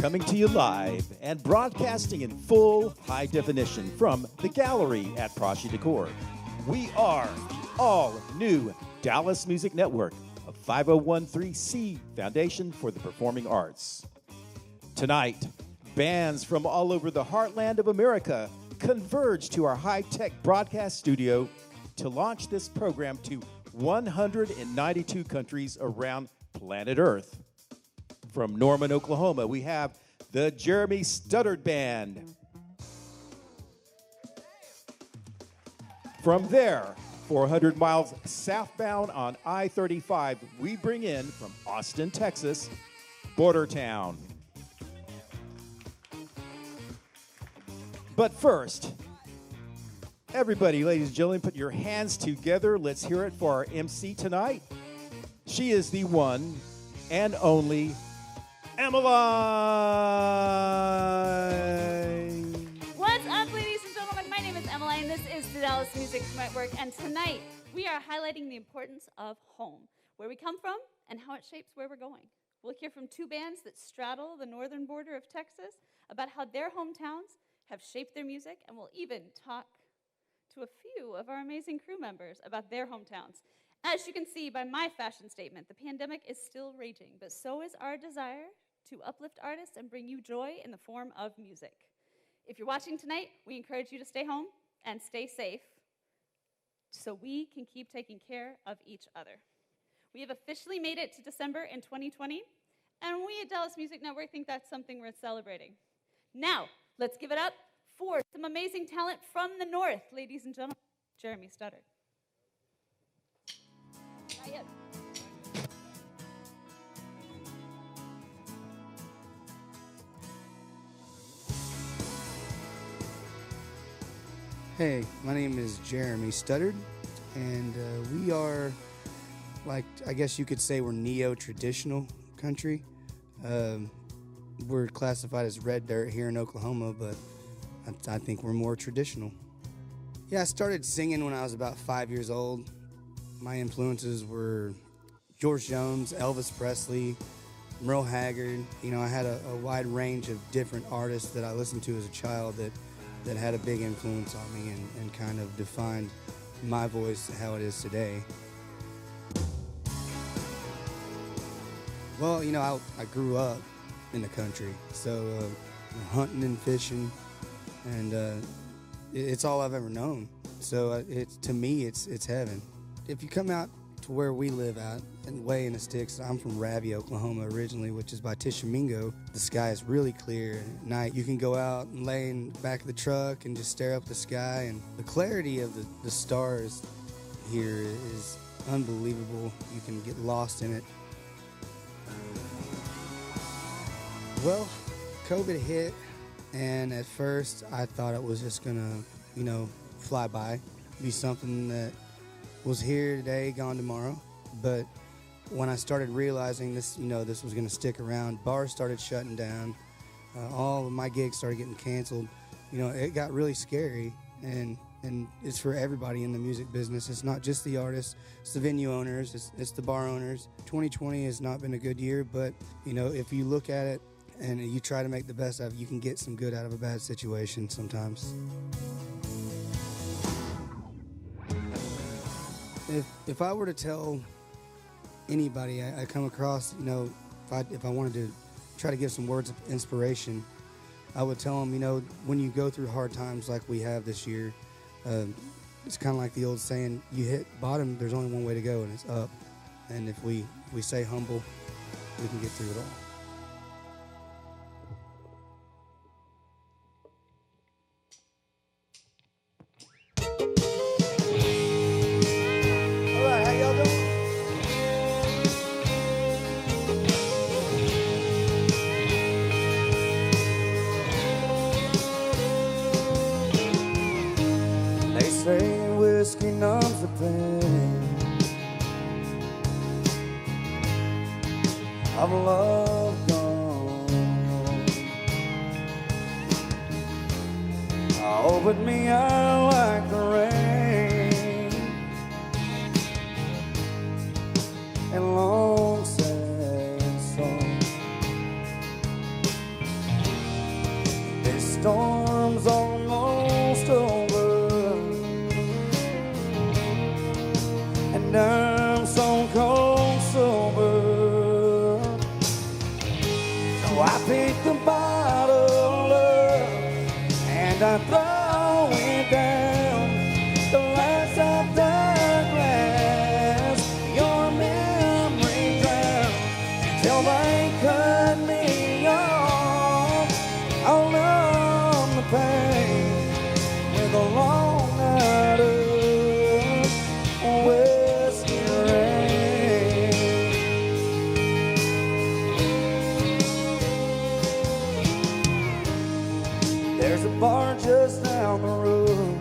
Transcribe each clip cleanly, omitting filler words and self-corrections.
Coming to you live and broadcasting in full high definition from the gallery at Prashi Decor. We are the all-new Dallas Music Network, a 5013C Foundation for the Performing Arts. Tonight, bands from all over the heartland of America converge to our high-tech broadcast studio to launch this program to 192 countries around planet Earth. From Norman, Oklahoma, we have the Jeremy Studdard Band. From there, 400 miles southbound on I-35, we bring in from Austin, Texas, Bordertown. But first, everybody, ladies and gentlemen, put your hands together. Let's hear it for our MC tonight. She is the one and only Emmeline. What's up, ladies and gentlemen? My name is Emmeline. This is the Dallas Music Network, and tonight we are highlighting the importance of home, where we come from and how it shapes where we're going. We'll hear from two bands that straddle the northern border of Texas about how their hometowns have shaped their music, and we'll even talk to a few of our amazing crew members about their hometowns. As you can see by my fashion statement, the pandemic is still raging, but so is our desire to uplift artists and bring you joy in the form of music. If you're watching tonight, we encourage you to stay home and stay safe so we can keep taking care of each other. We have officially made it to December in 2020, and we at Dallas Music Network think that's something worth celebrating. Now, let's give it up for some amazing talent from the north, ladies and gentlemen. Jeremy Studdard. Not yet. Hey, my name is Jeremy Studdard, and we are, like, I guess you could say we're neo-traditional country. We're classified as red dirt here in Oklahoma, but I think we're more traditional. Yeah, I started singing when I was about 5 years old. My influences were George Jones, Elvis Presley, Merle Haggard. You know, I had a wide range of different artists that I listened to as a child that had a big influence on me and kind of defined my voice how it is today. Well, you know, I grew up in the country, so hunting and fishing, and it's all I've ever known. So to me, it's heaven. If you come out to where we live at, and way in the sticks, I'm from Ravi, Oklahoma originally, which is by Tishomingo. The sky is really clear. At night, you can go out and lay in the back of the truck and just stare up the sky, and the clarity of the stars here is unbelievable. You can get lost in it. Well, COVID hit, and at first I thought it was just gonna, you know, fly by, be something that was here today, gone tomorrow. But when I started realizing this, you know, this was gonna stick around, bars started shutting down, all of my gigs started getting canceled. You know, it got really scary, and it's for everybody in the music business. It's not just the artists, it's the venue owners, it's the bar owners. 2020 has not been a good year, but, you know, if you look at it and you try to make the best of it, you can get some good out of a bad situation sometimes. If I were to tell anybody I come across, you know, if I wanted to try to give some words of inspiration, I would tell them, you know, when you go through hard times like we have this year, it's kind of like the old saying, you hit bottom, there's only one way to go, and it's up. And if we stay humble, we can get through it all. Whiskey numbs the pain of love gone. Oh, but me, I like the rain and long sad song. storm's almost over, and I'm so cold sober. So I pick the bottle up and I throw it down. The last of the glass, your memory drowns until they cut me off. I'll numb the pain with a long night of whiskey rain. There's a bar just down the road.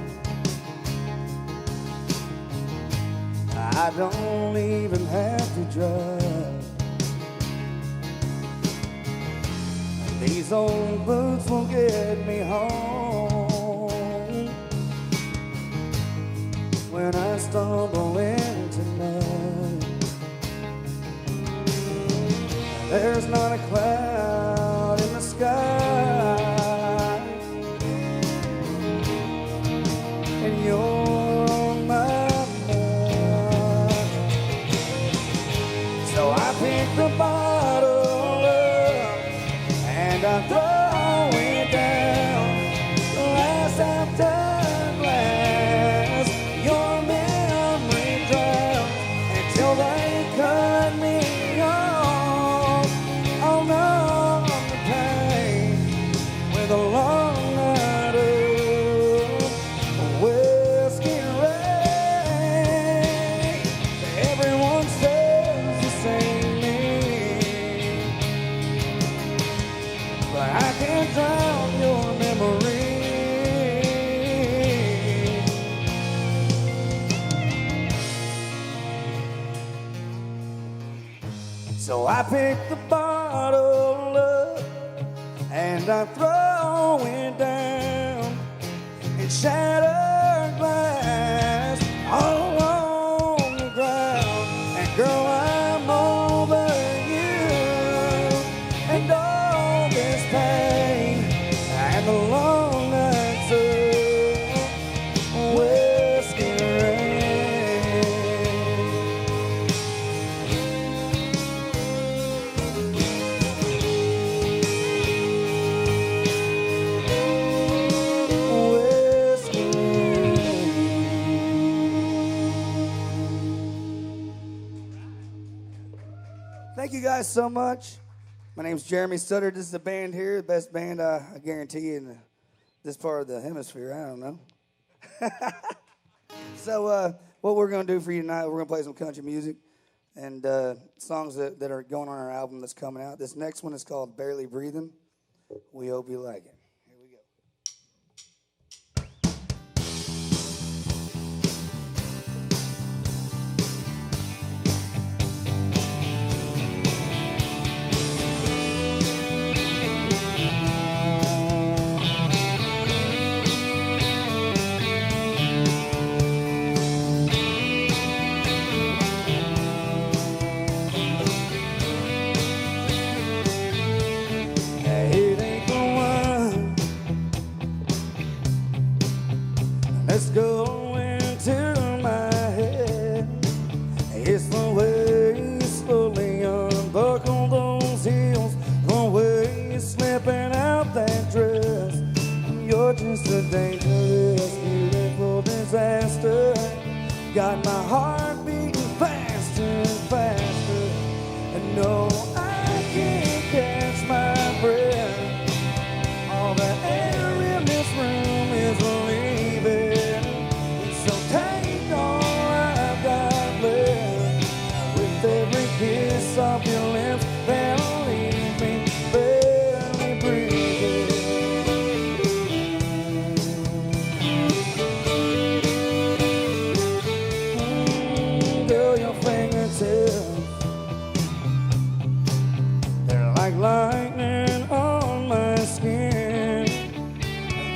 I don't even have to drive. These old boots will get me home when I stumble in tonight. There's not a cloud in the sky, and you're on my mind. So I pick the bottle up and I throw it down. Glass after glass, your memory drowns until they cut me off. I'll numb the pain with a long night of whiskey rain. Everyone says the same thing, but I can't drown your memory. So I pick the bottle up and I throw it down and shattered glass all on the ground. And girl, I'm over you and all this pain and the long nights of whiskey rain. Whiskey rain. Thank you guys so much. My name's Jeremy Studdard. This is the band here, the best band I guarantee you in this part of the hemisphere. I don't know. So what we're going to do for you tonight, we're going to play some country music and songs that are going on our album that's coming out. This next one is called Barely Breathing. We hope you like it. Here we go. It ain't the one that's going to my head. It's the way you slowly unbuckle those heels, the way you're slipping out that dress. You're just a dangerous, beautiful disaster. Got my heart beating faster and faster. And no, I can't catch my breath. All the air in this room is leaving. So take all I've got left. With every kiss off your lips, that'll leave me barely breathing. Girl, your fingertips, they're like lightning on my skin.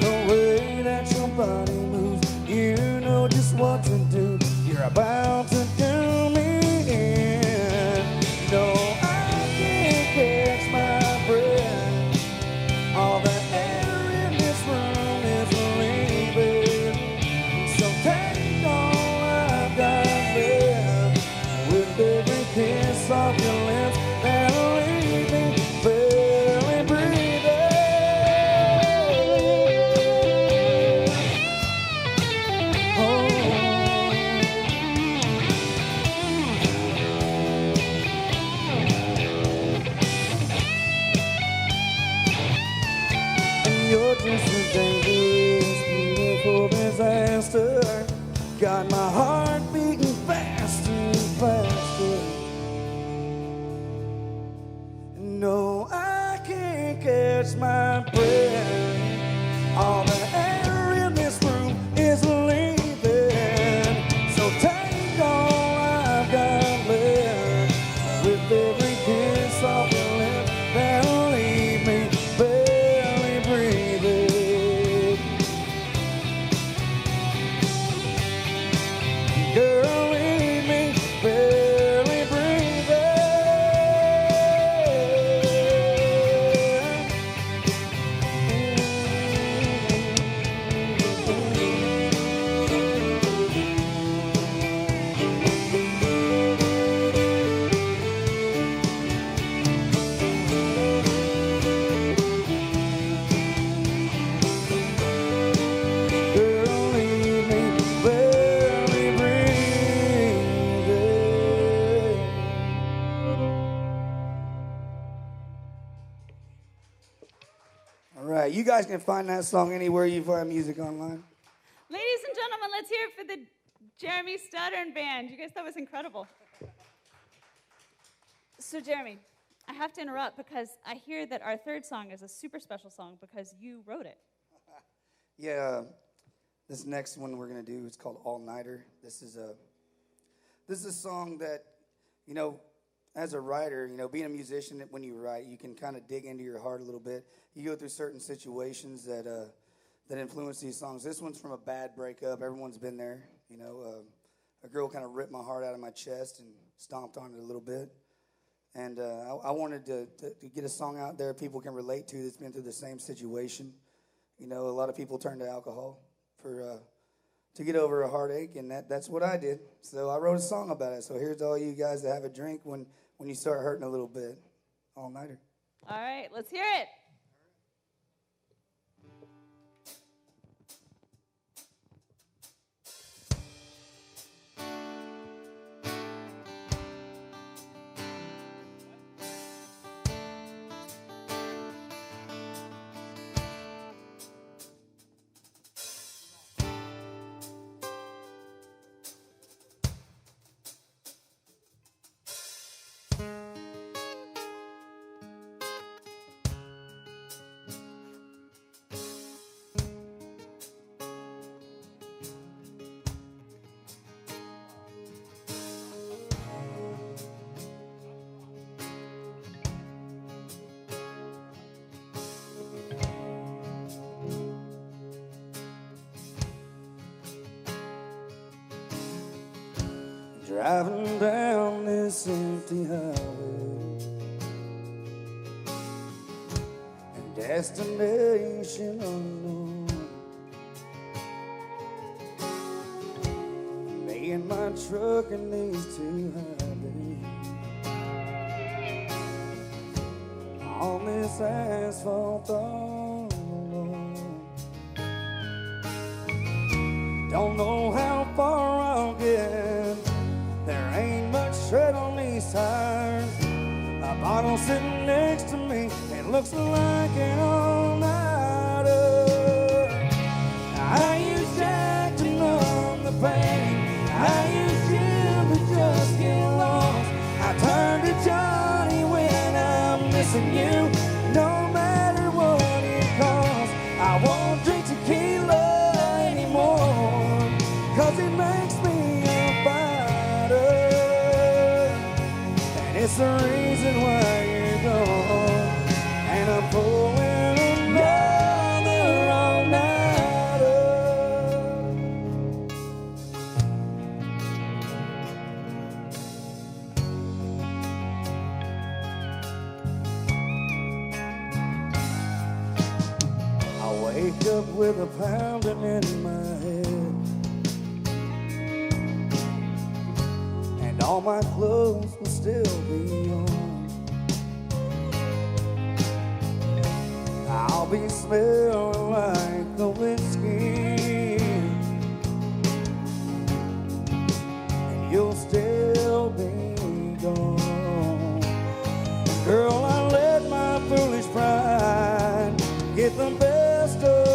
The way that your body moves, you know just what to do. You're about to do me in. No, I This is dangerous, beautiful disaster. Got my heart beating faster and faster. No, I can't catch my breath. All the air in this room is leaving. So take all I've got left. With every kiss off your lip that'll leave me barely breathing. Girl, leave me barely breathing. Girl, leave me barely breathing. All right, you guys can find that song anywhere you find music online. Ladies and gentlemen, let's hear it for the Jeremy Studdard Band. You guys, that was incredible. So, Jeremy, I have to interrupt because I hear that our third song is a super special song because you wrote it. Yeah, this next one we're gonna do is called All Nighter. This is a song that, you know, as a writer, you know, being a musician, when you write, you can kind of dig into your heart a little bit. You go through certain situations that influence these songs. This one's from a bad breakup. Everyone's been there. You know, a girl kind of ripped my heart out of my chest and stomped on it a little bit. And I wanted to get a song out there people can relate to that's been through the same situation. You know, a lot of people turn to alcohol to get over a heartache, and that's what I did. So I wrote a song about it. So here's to all you guys that have a drink when you start hurting a little bit. All nighter. All right, let's hear it. Driving down this empty highway, and destination unknown. Me and my truck and these two highways, on this asphalt all alone. Don't know how far I'll get. There ain't much tread on these tires. A bottle sitting next to me, it looks like an all-nighter. I use Jack to numb the pain. I use Jim to just get lost. I turn to Johnny when I'm missing you, no matter what it costs. I won't drink tequila anymore, 'cause it makes me a fighter. And it's the reason why you're gone. And I'm pulling another all-nighter. I wake up with a pounding in my head, and all my clothes will still be on. I'll be smelling like the whiskey, and you'll still be gone. Girl, I let my foolish pride get the best of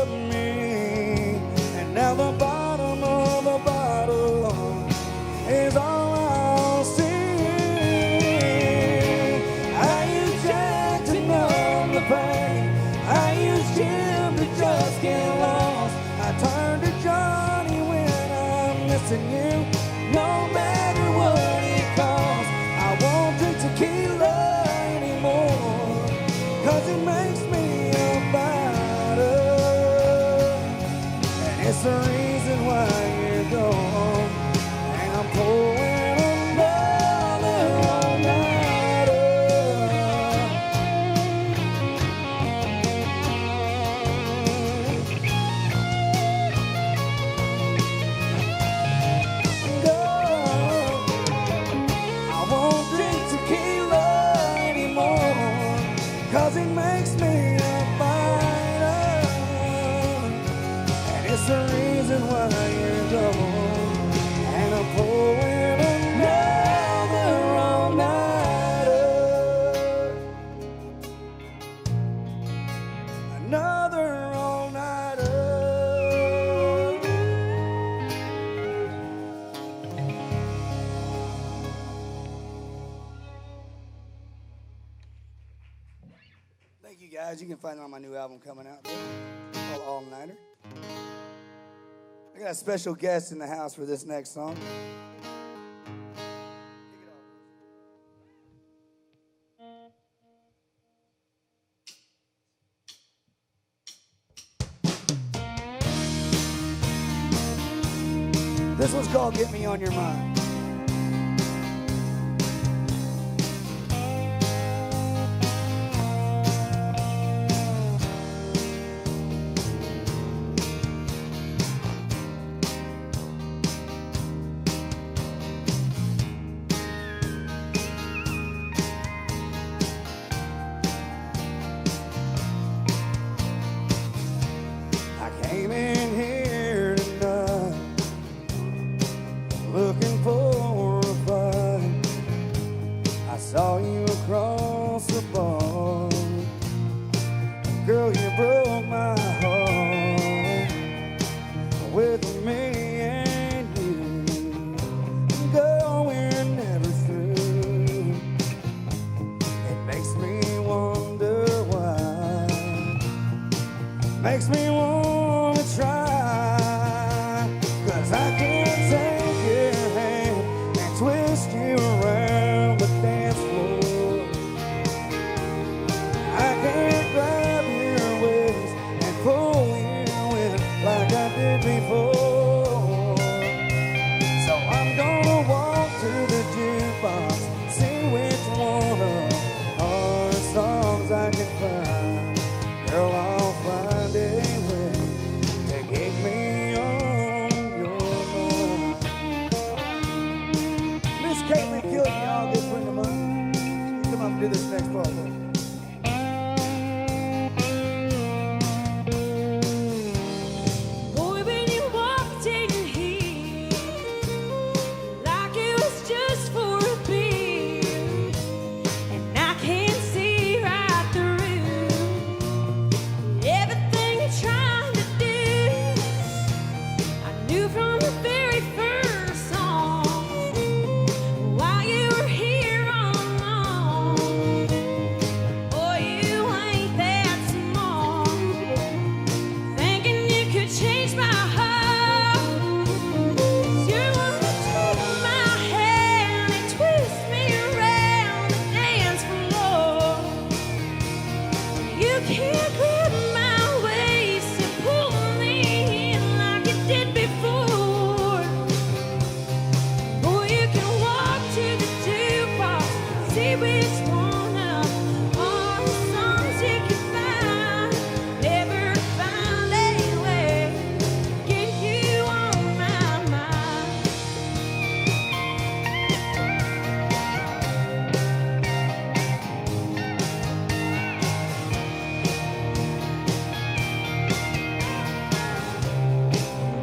Thank you, guys. You can find it on my new album coming out called All Nighter. I got a special guest in the house for this next song. This one's called Get Me On Your Mind. I came in here tonight looking for a fight. I saw you across the bar. Girl, you broke my heart with me and you. Girl, we're never through. It makes me wonder why. Makes me wanna try. 'Cause I can't take your hand and twist you around the dance floor. I can't grab your waist and pull you in like I did before. So I'm gonna walk to the jukebox, see which one of our songs I can find. Girl, I'll find a way to get me on your mind. Miss Caitlin Killian, y'all, good friend of mine. Come up and do this next part. Boy, when you walked in here, like it was just for a beat, and I can see right through everything you're trying to do. I knew from the very first song why you were here all along. Boy, you ain't that smart, thinking you could change my heart. 'Cause you're one to take my hand and twist me around the dance floor. You can't grab my waist and pull me in like you did before. Boy, you can walk to the jukebox, see which one of all the songs you can find. Never find a way to get you on my mind.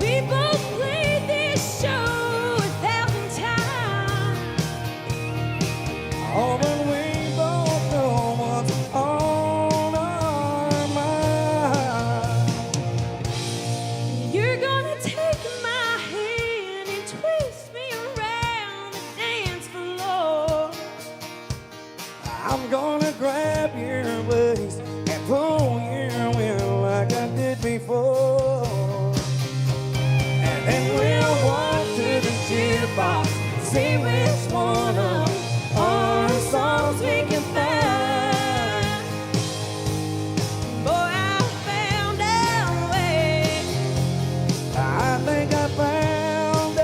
We both played this show 1,000 times. Oh, but we both know what's on our mind. You're gonna take my hand and twist me around the dance floor. I'm gonna grab your waist and pull you in like I did before. And then we'll walk to the jukebox, see which one of our songs we can find. Boy, I found a way. I think I found a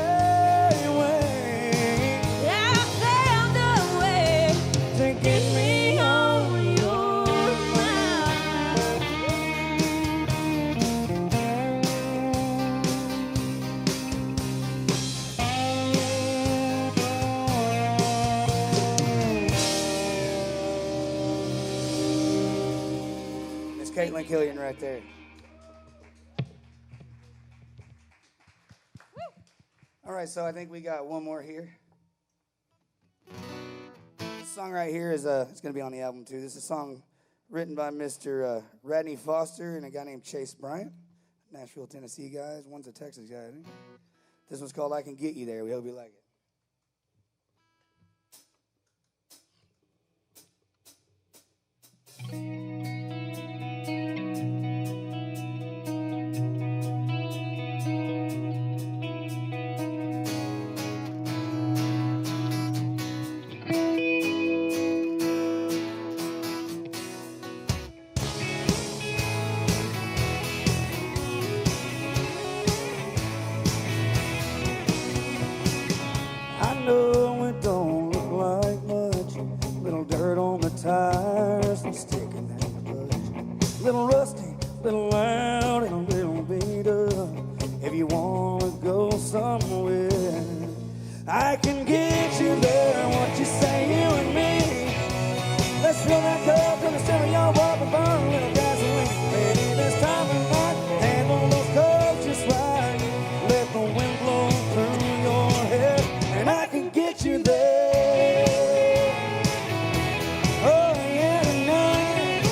way I found a way to get me on your mind. Miss Caitlin Killian right there. All right, so I think we got one more here. This song right here is it's going to be on the album too. This is a song written by Mr. Radney Foster and a guy named Chase Bryant. Nashville, Tennessee guys. One's a Texas guy, I think. This one's called I Can Get You There. We hope you like it. little loud and a little beat up. If you wanna go somewhere, I can get you there. What you say, you and me? Let's fill that cup till the stereo up and burn a little gasoline. Maybe this time of night, handle those cups just right. Let the wind blow through your hair, and I can get you there. Oh yeah, tonight.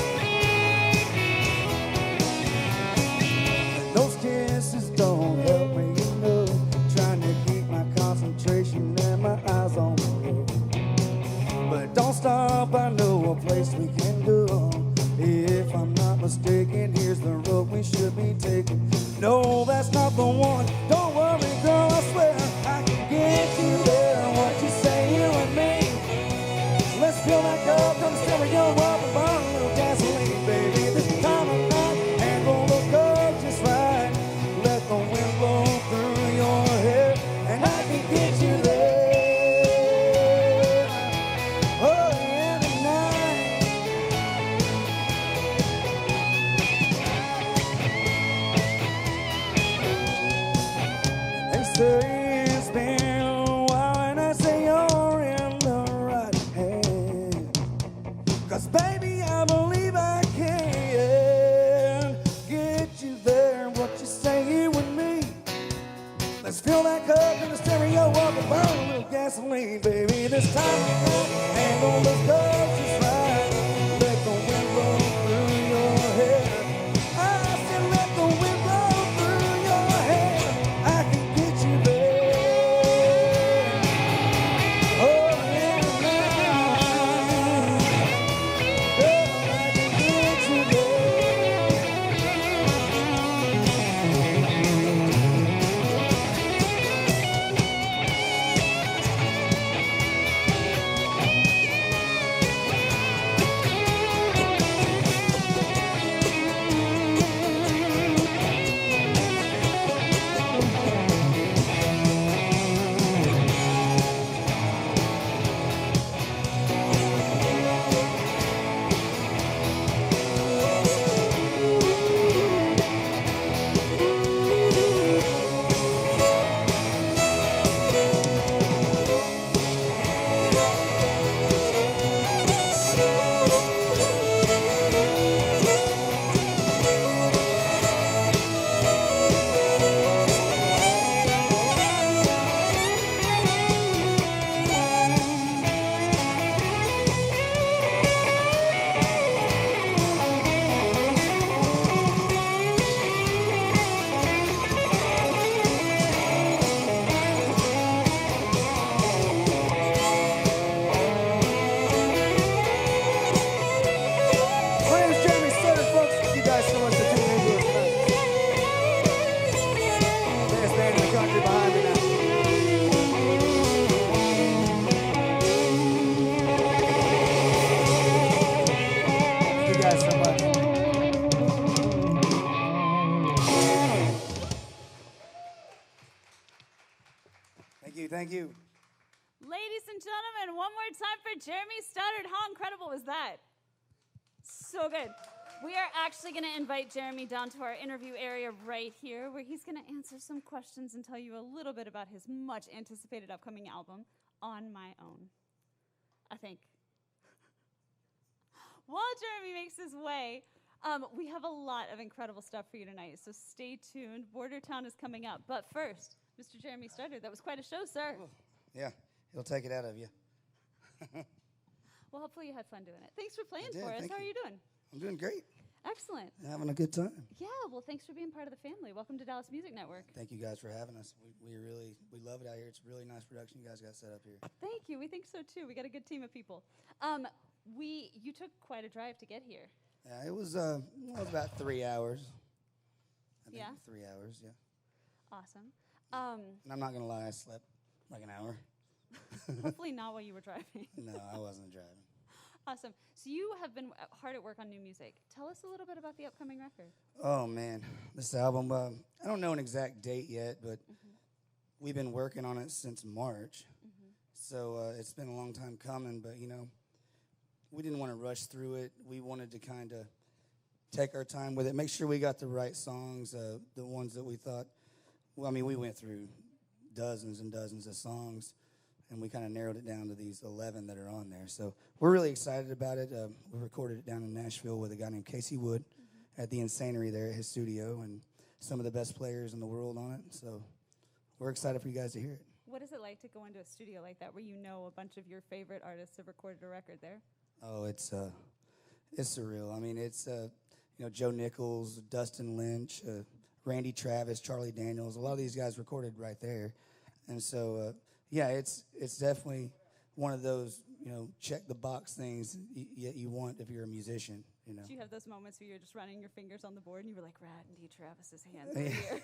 Those kisses don't help me, you know. Trying to keep my concentration and my eyes on the road. But don't stop, I know a place we can go. If I'm not mistaken, here's the road we should be taking. No, that's not the one. Don't worry, girl, I swear I can get you there. What you say, you and me? Let's fill that cup, till the stereo up and burn a little gasoline, baby. This time of night, handle those cups just right. Let the wind blow through your hair, and I can get you there. Oh yeah, tonight. They say it's been a while, and I say you're in the right hand. 'Cause baby, I believe I can get you there. What you say, you and me? Let's fill that cup and the stereo up and burn a little gasoline, baby. This time of night, handle those cups just right. Let the wind blow through your hair. I said let the wind blow through your hair. I can get you there. Oh yeah, tonight. Girl, I can get you there. My name is Jeremy Studdard, folks. Thank you guys so much for tuning in to us tonight. Best band in the country behind me now. Thank you guys so much. Thank you. Ladies and gentlemen, one more time for Jeremy Studdard. How incredible was that? So good. We are actually going to invite Jeremy down to our interview area right here, where he's going to answer some questions and tell you a little bit about his much anticipated upcoming album, On My Own, I think. While Jeremy makes his way, we have a lot of incredible stuff for you tonight, so stay tuned. Bordertown is coming up. But first, Mr. Jeremy Studdard, that was quite a show, sir. Yeah, he'll take it out of you. Well, hopefully you had fun doing it. Thanks for playing did, for us. thank How are you. you doing? I'm doing great. Excellent. Having a good time. Yeah, well, thanks for being part of the family. Welcome to Dallas Music Network. Thank you guys for having us. We love it out here. It's a really nice production you guys got set up here. Thank you. We think so, too. We got a good team of people. You took quite a drive to get here. It was about 3 hours. I think Yeah? 3 hours, yeah. Awesome. And I'm not going to lie, I slept like an hour. Hopefully not while you were driving. No, I wasn't driving. Awesome. So you have been hard at work on new music. Tell us a little bit about the upcoming record. Oh, man. This album, I don't know an exact date yet, but we've been working on it since March. So it's been a long time coming, but, you know, we didn't want to rush through it. We wanted to kind of take our time with it, make sure we got the right songs, the ones that we thought. Well, I mean, we went through dozens and dozens of songs, and we kind of narrowed it down to these 11 that are on there. So we're really excited about it. We recorded it down in Nashville with a guy named Casey Wood at the Insanery there at his studio, and some of the best players in the world on it. So we're excited for you guys to hear it. What is it like to go into a studio like that where you know a bunch of your favorite artists have recorded a record there? Oh, it's surreal. I mean, it's Joe Nichols, Dustin Lynch, Randy Travis, Charlie Daniels. A lot of these guys recorded right there, and so it's definitely one of those check the box things you want if you're a musician. Do you have those moments where you're just running your fingers on the board and you were like, Randy Travis's hands right here?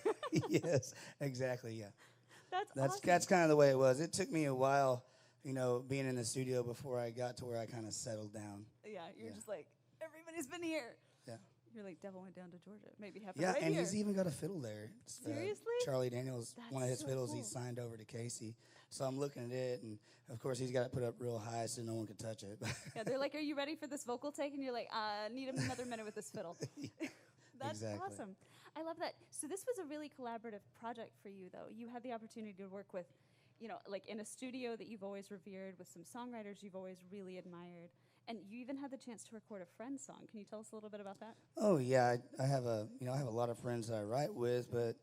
Yes, exactly. Yeah, that's awesome. That's kind of the way it was. It took me a while, being in the studio before I got to where I kind of settled down. Yeah, you're just like, everybody's been here. Yeah. You're like, Devil went down to Georgia. Maybe happened Yeah, right and here. he's even got a fiddle there. Seriously? Charlie Daniels, That's one of his so fiddles, cool. he signed over to Casey. So I'm looking at it, and of course he's got it put up real high so no one can touch it. Yeah, they're like, are you ready for this vocal take? And you're like, need another minute with this fiddle. That's Exactly. awesome. I love that. So this was a really collaborative project for you, though. You had the opportunity to work with, like in a studio that you've always revered, with some songwriters you've always really admired. And you even had the chance to record a friend's song. Can you tell us a little bit about that? Oh yeah, I have a lot of friends that I write with, but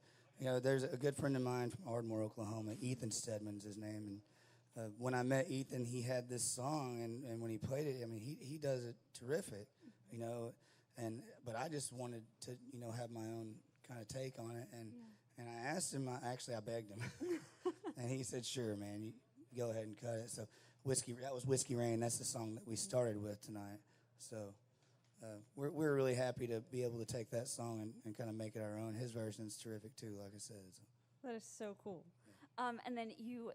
there's a good friend of mine from Ardmore, Oklahoma. Ethan Stedman's his name, and when I met Ethan, he had this song, and when he played it, I mean, he does it terrific, but I just wanted to have my own kind of take on it, and I asked him, I begged him, and he said, sure, man, you go ahead and cut it. So that was Whiskey Rain. That's the song that we started with tonight. So we're really happy to be able to take that song and kind of make it our own. His version's terrific too, like I said. So. That is so cool. And then you've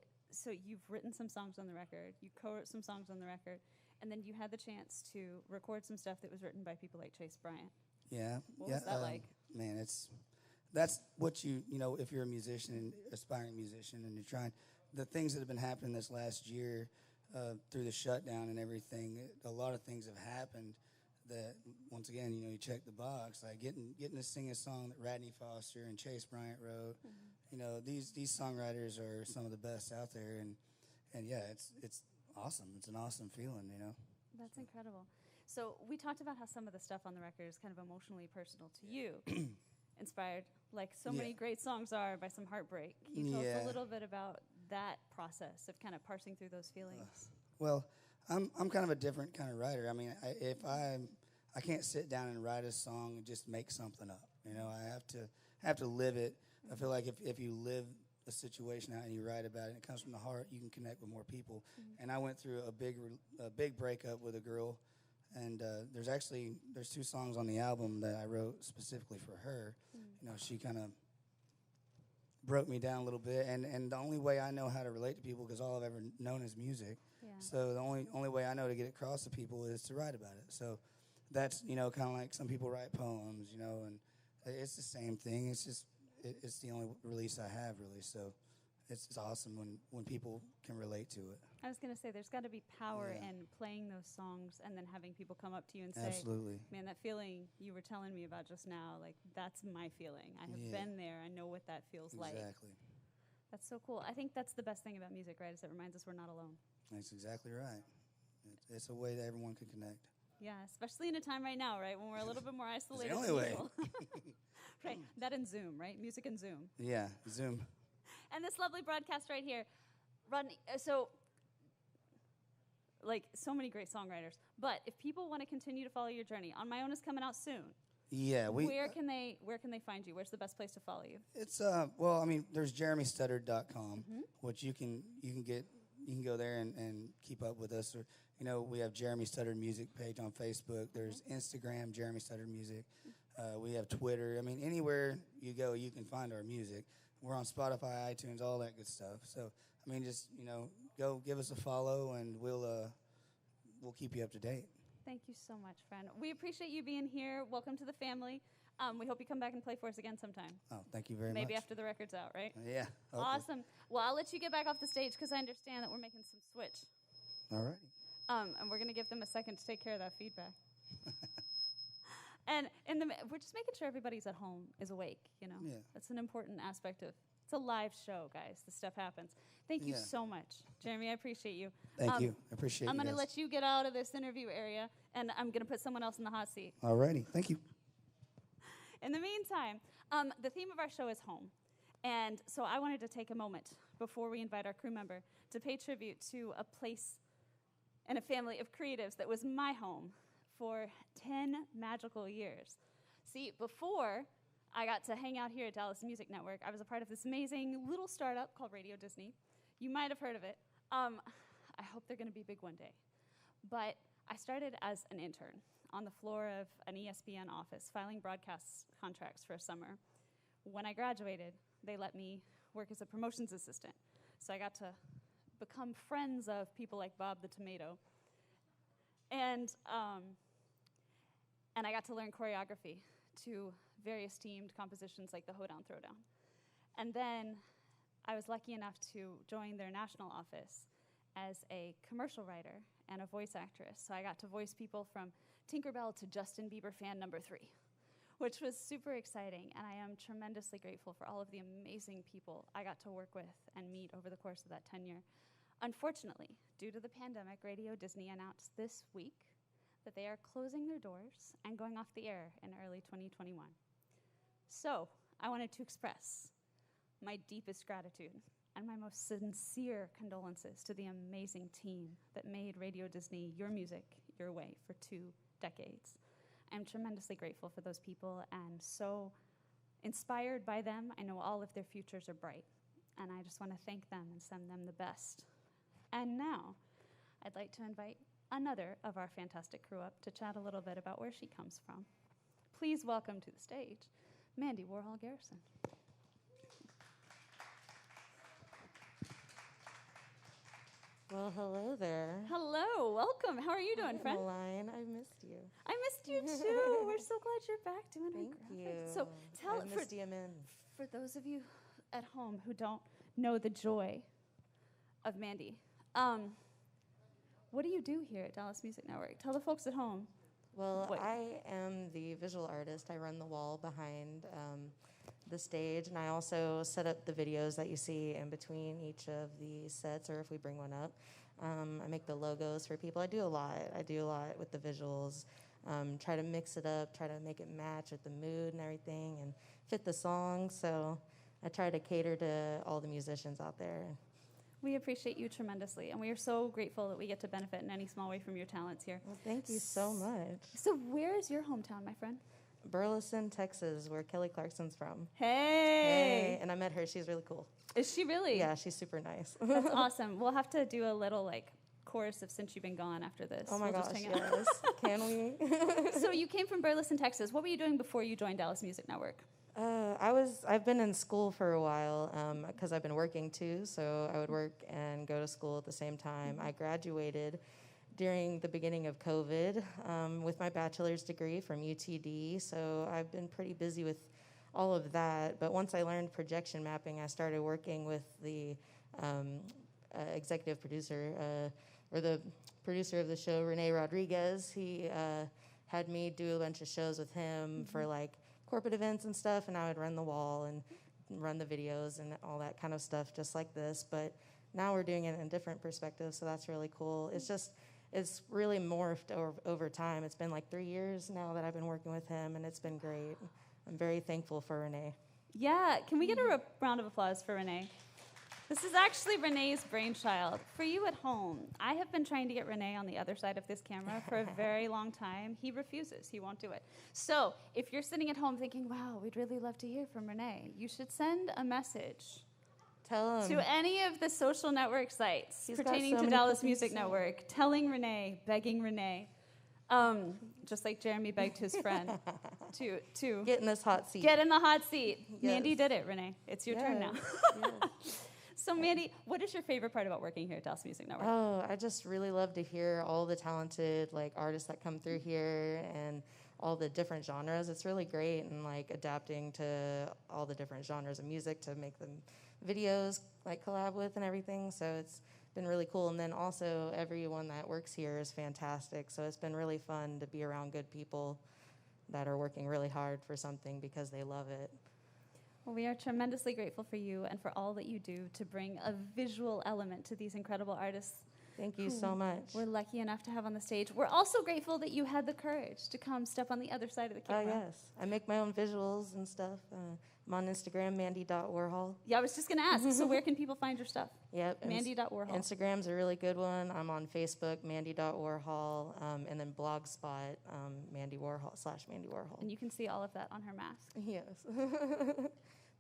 written some songs on the record. You co-wrote some songs on the record. And then you had the chance to record some stuff that was written by people like Chase Bryant. Yeah. What was that like? Man, that's what if you're a musician, and aspiring musician, and you're trying, the things that have been happening this last year through the shutdown and everything, a lot of things have happened that, once again, you check the box, like getting to sing a song that Radney Foster and Chase Bryant wrote. Mm-hmm. These songwriters are some of the best out there, and yeah, it's awesome. It's an awesome feeling, That's incredible. So we talked about how some of the stuff on the record is kind of emotionally personal to you, inspired, like so many great songs are, by some heartbreak. Can you tell us a little bit about that process of kind of parsing through those feelings? Well, I'm kind of a different kind of writer. I mean, I can't sit down and write a song and just make something up. I have to live it. I feel like if you live a situation out and you write about it, and it comes from the heart, you can connect with more people. Mm-hmm. And I went through a big breakup with a girl, and there's 2 songs on the album that I wrote specifically for her. Mm-hmm. She kind of broke me down a little bit, and the only way I know how to relate to people, because all I've ever known is music. Yeah. So the only way I know to get it across to people is to write about it. So that's kind of like some people write poems, and it's the same thing. It's just it's the only release I have, really. So it's awesome when people can relate to it. I was going to say, there's got to be power in playing those songs and then having people come up to you and say, absolutely, man, that feeling you were telling me about just now, like, that's my feeling. I have been there. I know what that feels like. Exactly. That's so cool. I think that's the best thing about music, right, is it reminds us we're not alone. That's exactly right. It's a way that everyone can connect. Yeah, especially in a time right now, right, when we're a little bit more isolated. It's the only way. Right, that and Zoom, right? Music and Zoom. Yeah, Zoom. And this lovely broadcast right here. Rodney, so many great songwriters. But if people want to continue to follow your journey, On My Own is coming out soon. Yeah, where can they find you? Where's the best place to follow you? It's there's jeremystuddard.com, which you can go there and keep up with us. Or we have Jeremy Studdard Music page on Facebook. There's Instagram, Jeremy Studdard Music. We have Twitter. I mean, anywhere you go, you can find our music. We're on Spotify, iTunes, all that good stuff. So, I mean, just, go give us a follow, and we'll keep you up to date. Thank you so much, friend. We appreciate you being here. Welcome to the family. We hope you come back and play for us again sometime. Oh, thank you very much. Maybe after the record's out, right? Yeah. Hopefully. Awesome. Well, I'll let you get back off the stage because I understand that we're making some switch. All right. And we're going to give them a second to take care of that feedback. And we're just making sure everybody's at home is awake, you know. Yeah. That's an important aspect of, it's a live show, guys. This stuff happens. Thank you Yeah. so much. Jeremy, I appreciate you. Thank you. I appreciate I'm you going to guys. let you get out of this interview area, and I'm going to put someone else in the hot seat. Alrighty. Thank you. In the meantime, the theme of our show is home. And so I wanted to take a moment before we invite our crew member to pay tribute to a place and a family of creatives that was my home for 10 magical years. See, before I got to hang out here at Dallas Music Network, I was a part of this amazing little startup called Radio Disney. You might have heard of it. I hope they're going to be big one day. But I started as an intern on the floor of an ESPN office, filing broadcast contracts for a summer. When I graduated, they let me work as a promotions assistant. So I got to become friends of people like Bob the Tomato. And I got to learn choreography to very esteemed compositions like the Hoedown Throwdown. And then I was lucky enough to join their national office as a commercial writer and a voice actress. So I got to voice people from Tinkerbell to Justin Bieber fan number 3, which was super exciting. And I am tremendously grateful for all of the amazing people I got to work with and meet over the course of that tenure. Unfortunately, due to the pandemic, Radio Disney announced this week that they are closing their doors and going off the air in early 2021. So I wanted to express my deepest gratitude and my most sincere condolences to the amazing team that made Radio Disney your music, your way for 2 decades. I'm tremendously grateful for those people and so inspired by them. I know all of their futures are bright, and I just want to thank them and send them the best. And now, I'd like to invite another of our fantastic crew up to chat a little bit about where she comes from. Please welcome to the stage, Mandy Warhol Garrison. Well, hello there. Hello, welcome. How are you doing, friend? Line, I missed you. I missed you too. We're so glad you're back doing our Thank graphics. you. So tell I missed DMN. for those of you at home who don't know the joy of Mandy, what do you do here at Dallas Music Network? Tell the folks at home. Well, What? I am the visual artist. I run the wall behind the stage, and I also set up the videos that you see in between each of the sets, or if we bring one up. I make the logos for people. I do a lot. I do a lot with the visuals. Try to mix it up, try to make it match with the mood and everything, and fit the song. So I try to cater to all the musicians out there. We appreciate you tremendously, and we are so grateful that we get to benefit in any small way from your talents here. Well, thank you so much. So where is your hometown, my friend? Burleson, Texas, where Kelly Clarkson's from. Hey! And I met her. She's really cool. Is she really? Yeah, she's super nice. That's awesome. We'll have to do a little chorus of Since You've Been Gone after this. Oh my We'll gosh, just hang out. yes. Can we? So you came from Burleson, Texas. What were you doing before you joined Dallas Music Network? I've been in school for a while because I've been working too, so I would work and go to school at the same time. I graduated during the beginning of COVID with my bachelor's degree from UTD, so I've been pretty busy with all of that. But once I learned projection mapping, I started working with the executive producer, or the producer of the show, Renee Rodriguez. He had me do a bunch of shows with him for corporate events and stuff, and I would run the wall and run the videos and all that kind of stuff just like this. But now we're doing it in a different perspective, so that's really cool. It's really morphed over time. It's been 3 years now that I've been working with him, and it's been great. I'm very thankful for Renee. Yeah, can we get a round of applause for Renee? This is actually Renee's brainchild. For you at home, I have been trying to get Renee on the other side of this camera for a very long time. He refuses. He won't do it. So if you're sitting at home thinking, wow, we'd really love to hear from Renee, you should send a message Tell him. to any of the social network sites He's got pertaining so to many Dallas cookies. Music Network, telling Renee, begging Renee, just like Jeremy begged his friend to Get in this hot seat. get in the hot seat. Yes. Mandy did it, Renee. It's your turn now. Yes. So, Mandy, what is your favorite part about working here at Dallas Music Network? Oh, I just really love to hear all the talented artists that come through here and all the different genres. It's really great, and adapting to all the different genres of music to make them videos collab with and everything. So it's been really cool. And then also everyone that works here is fantastic. So it's been really fun to be around good people that are working really hard for something because they love it. Well, we are tremendously grateful for you and for all that you do to bring a visual element to these incredible artists. Thank you so much. We're lucky enough to have on the stage. We're also grateful that you had the courage to come step on the other side of the Oh, camera. yes. I make my own visuals and stuff. I'm on Instagram, Mandy.Warhol. Yeah, I was just going to ask, so where can people find your stuff? Yep. Mandy.Warhol. Instagram's a really good one. I'm on Facebook, Mandy.Warhol, and then Blogspot, Mandy Warhol /Mandy Warhol. And you can see all of that on her mask. Yes.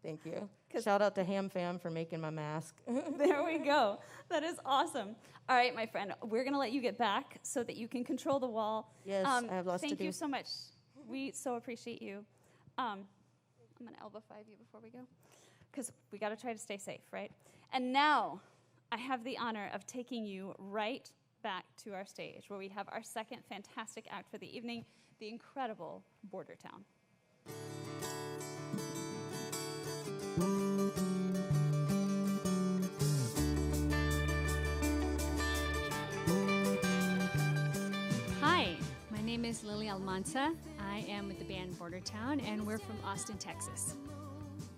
Thank you. Shout out to Ham Fam for making my mask. There we go. That is awesome. All right, my friend, we're going to let you get back so that you can control the wall. Yes, I have lots to do. Thank you so much. We so appreciate you. I'm going to elbow five you before we go because we got to try to stay safe, right? And now I have the honor of taking you right back to our stage where we have our second fantastic act for the evening, the incredible Bordertown. Hi, my name is Lily Almanza. I am with the band Bordertown, and we're from Austin, Texas.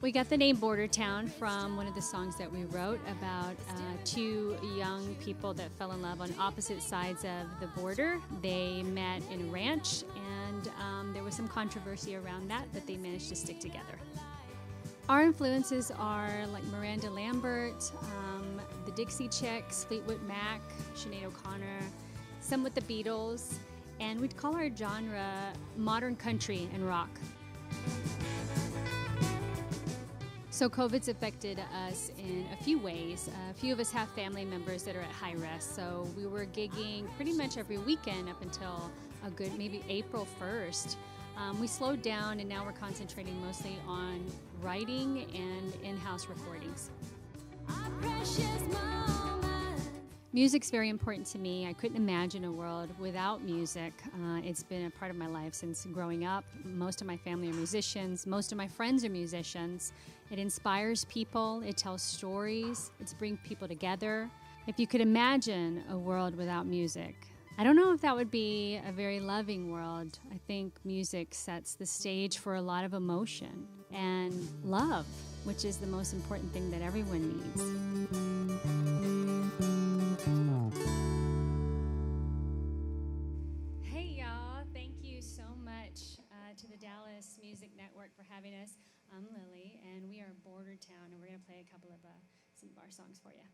We got the name Bordertown from one of the songs that we wrote about two young people that fell in love on opposite sides of the border. They met in a ranch, and there was some controversy around that, but they managed to stick together. Our influences are like Miranda Lambert, the Dixie Chicks, Fleetwood Mac, Sinead O'Connor, some with the Beatles, and we'd call our genre modern country and rock. So COVID's affected us in a few ways. A few of us have family members that are at high risk, so we were gigging pretty much every weekend up until a good maybe April 1st. We slowed down, and now we're concentrating mostly on writing and in-house recordings. Music's very important to me. I couldn't imagine a world without music. It's been a part of my life since growing up. Most of my family are musicians. Most of my friends are musicians. It inspires people. It tells stories. It's bringing people together. If you could imagine a world without music, I don't know if that would be a very loving world. I think music sets the stage for a lot of emotion and love, which is the most important thing that everyone needs. Hey y'all, thank you so much to the Dallas Music Network for having us. I'm Lily, and we are Bordertown, and we're going to play a couple of some of our songs for you.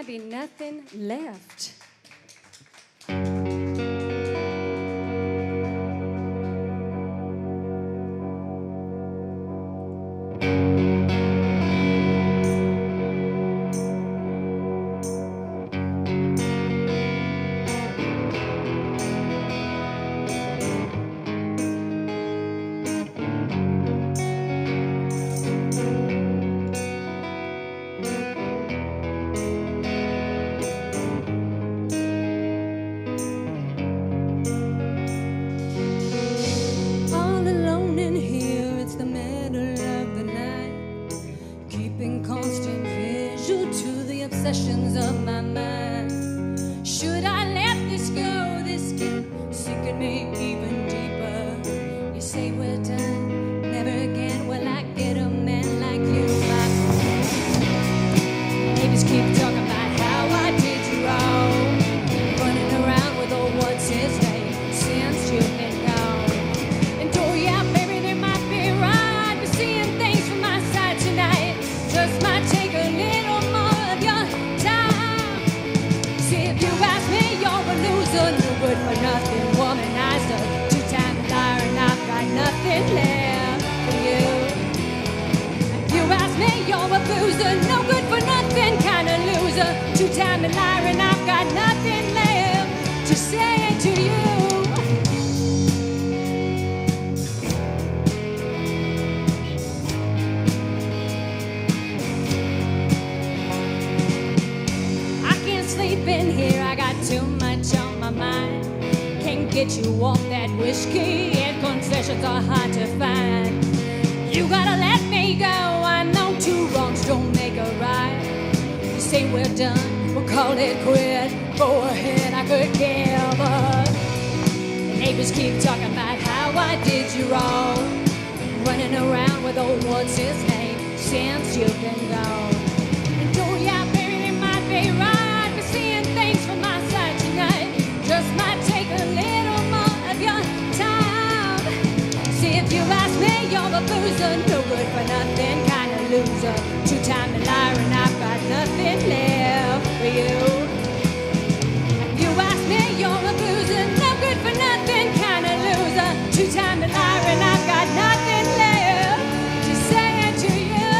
might be nothing left. Obsessions of my mind. Should I let this go? This keep sinking me even deeper. You say we're done, never again will I get a man like you. My neighbors keep talking about how I did you wrong, running around with old what's his name since you've been gone. And oh yeah, baby, they might be right, but seeing things from my side tonight just might take a little more. No good for nothing, womanizer, two-time liar, and I've got nothing left for you. If you ask me, you're a boozer, no good for nothing kind of loser, two-time liar, and I've got nothing left to say to you. I can't sleep in here, I got too much on my mind. Can't get you off that whiskey, and confessions are hard to find. You gotta let me go, I know two wrongs don't make a right. You say we're done, we'll call it quit. Go ahead, I could give up. The neighbors keep talking about how I did you wrong, running around with old what's his name since you've been gone. And oh yeah, baby, they might be right, but seeing things from my side tonight just might take a little more of your time. See, if you ask me, you're a boozer, no good for nothing kind of loser, two-time liar, and I've got nothing left for you. If you ask me, you're a boozer, no good for nothing kind of loser, two-time liar, and I've got nothing left to say to you.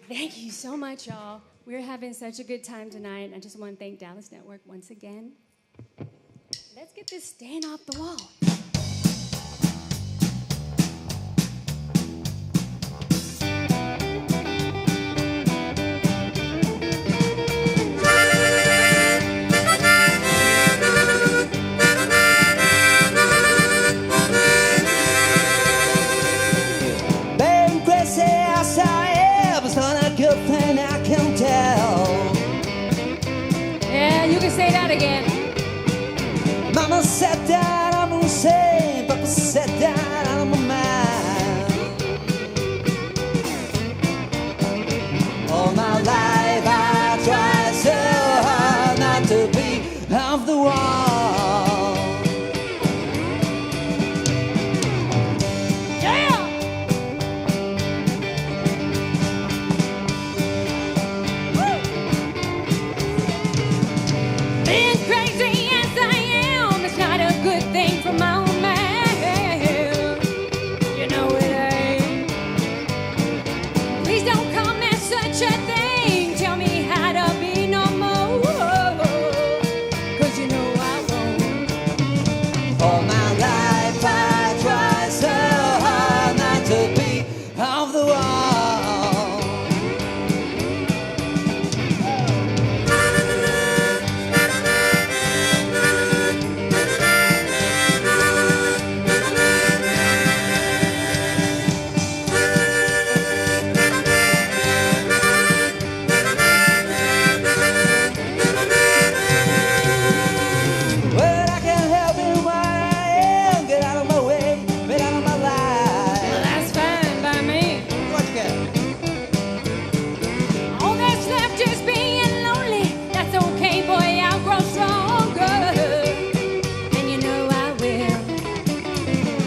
Thank you so much, y'all. We're having such a good time tonight. I just want to thank Dallas Network once again. Let's get this stain off the wall. Been crazy as I am, it's not a good thing I can tell. Yeah, you can say that again. Mama said that I'm insane, Papa said that I'm a man. All my life I tried so hard not to be of the wall.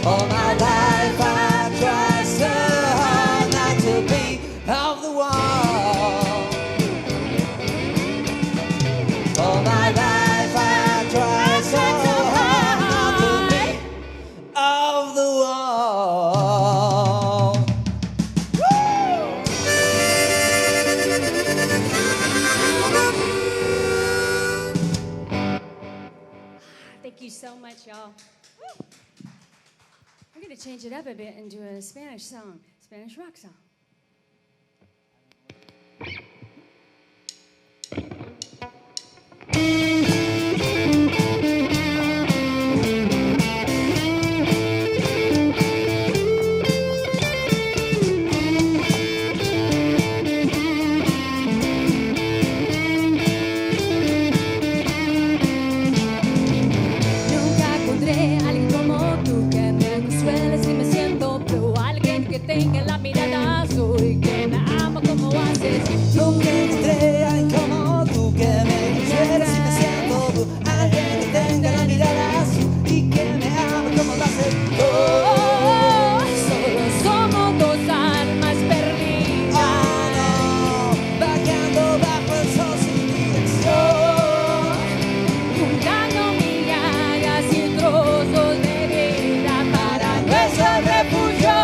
All my life I tried so hard not to be off the wall. All my life I tried so hard not to be off the wall. Thank you so much, y'all. We're going to change it up a bit and do a Spanish song, Spanish rock song. Nunca encontré a alguien como tú que me consuele si me siento blue. Alguien que tenga la mirada azul y que me ama como haces. Nunca encontré a alguien como tú que me consuele si me siento blue. Alguien que tenga la mirada azul y que me ama como lo haces. Oh, solo somos dos almas perdidas. Oh no, vagando bajo el sol sin dirección. Juntando migajas y trozos de vida para nuestro refugio.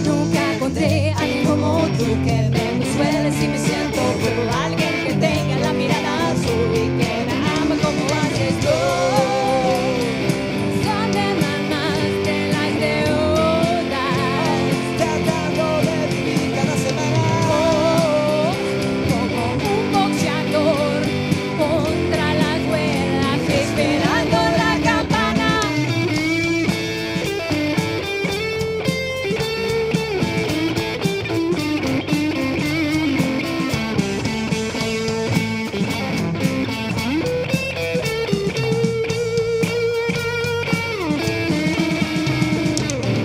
Nunca encontré a alguien como tú que me consuele si me siento blue. Alguien que tenga la mirada azul y que me ama como haces tú. Son semanas de las deudas. Tratando de vivir cada semana. Oh, como un boxeador contra las ruedas, esperando la campana.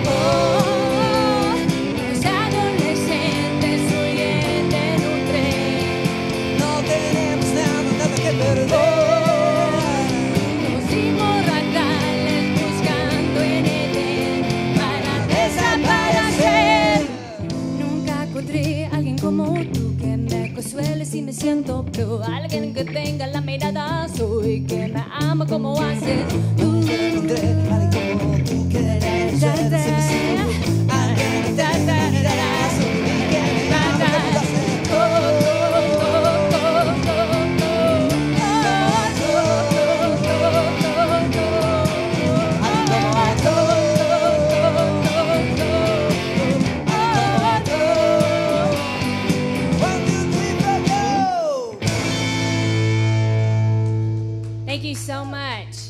Oh, los adolescentes huyendo en un tren. No tenemos nada que perder. Los inmortales buscando en Edén para desaparecer. Nunca encontré a alguien como tú que me consuele si me siento blue. Alguien que tenga la mirada azul y que me ama como haces tú. Encontré a alguien como tú que me consuele si me siento blue. Alguien que tenga la mirada azul y que me ama como lo haces. One, two, three, four, go! Thank you so much.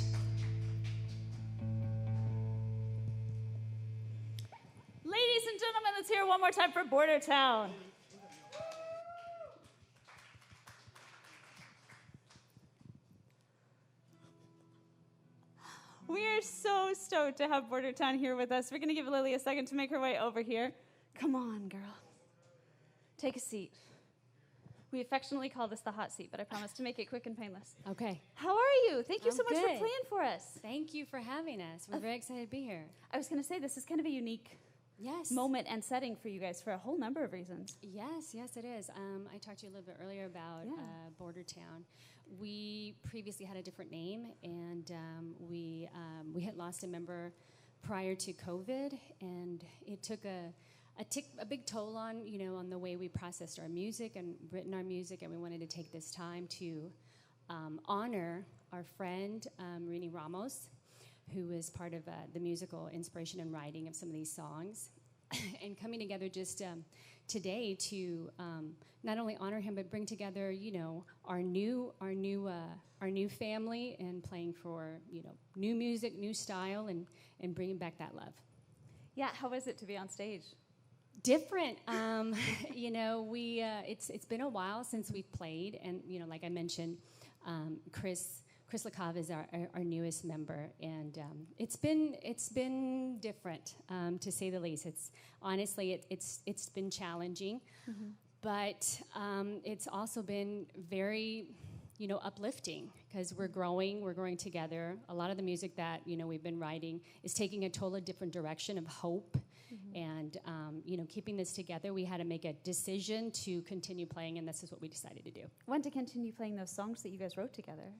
Ladies and gentlemen, let's hear it one more time for Bordertown. We are so stoked to have Bordertown here with us. We're going to give Lily a second to make her way over here. Come on, girl. Take a seat. We affectionately call this the hot seat, but I promise to make it quick and painless. Okay. How are you? Thank you I'm so much good. for playing for us. Thank you for having us. We're very excited to be here. I was going to say, this is kind of a unique Yes. moment and setting for you guys for a whole number of reasons. Yes, it is. I talked to you a little bit earlier about Yeah. Bordertown. We previously had a different name, and we had lost a member prior to COVID, and it took a big toll on on the way we processed our music and written our music, and we wanted to take this time to honor our friend Rini Ramos, who was part of the musical inspiration and writing of some of these songs, and coming together just today to not only honor him but bring together, our new family and playing for new music, new style, and bringing back that love. Yeah, how is it to be on stage? Different, it's been a while since we've played, and like I mentioned, Chris Lakov is our newest member, and it's been different, to say the least. It's honestly it's been challenging, but it's also been very uplifting because we're growing together. A lot of the music that, we've been writing is taking a totally different direction of hope. And, keeping this together, we had to make a decision to continue playing, and this is what we decided to do. When to continue playing those songs that you guys wrote together?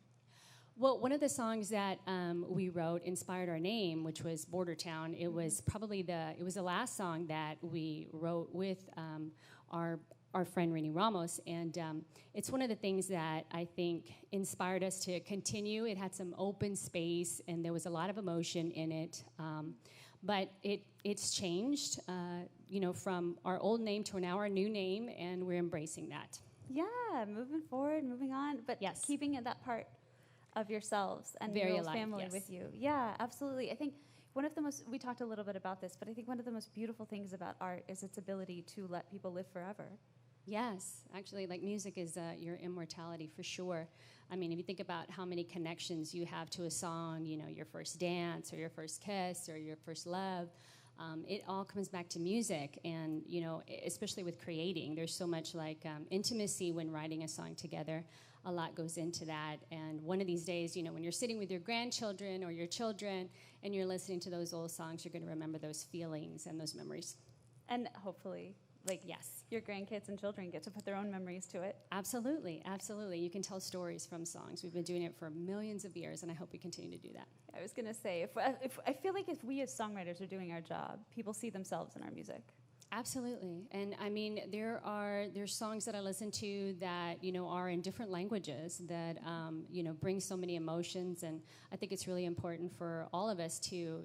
Well, one of the songs that we wrote inspired our name, which was Bordertown. It was probably the last song that we wrote with our friend Rini Ramos, and it's one of the things that I think inspired us to continue. It had some open space, and there was a lot of emotion in it, but it's changed, from our old name to now our new name, and we're embracing that. Yeah, moving forward, moving on, but Yes. keeping it that part of yourselves and Very your alive, family yes. with you. Yeah, absolutely. I think we talked a little bit about this, but I think one of the most beautiful things about art is its ability to let people live forever. Yes, actually, like music is your immortality for sure. I mean, if you think about how many connections you have to a song, your first dance or your first kiss or your first love, it all comes back to music. And, especially with creating, there's so much like intimacy when writing a song together. A lot goes into that. And one of these days, when you're sitting with your grandchildren or your children and you're listening to those old songs, you're going to remember those feelings and those memories. And hopefully, Yes. your grandkids and children get to put their own memories to it. Absolutely, absolutely. You can tell stories from songs. We've been doing it for millions of years, and I hope we continue to do that. I was going to say, if I feel like if we as songwriters are doing our job, people see themselves in our music. Absolutely, and I mean there's songs that I listen to that are in different languages that bring so many emotions, and I think it's really important for all of us to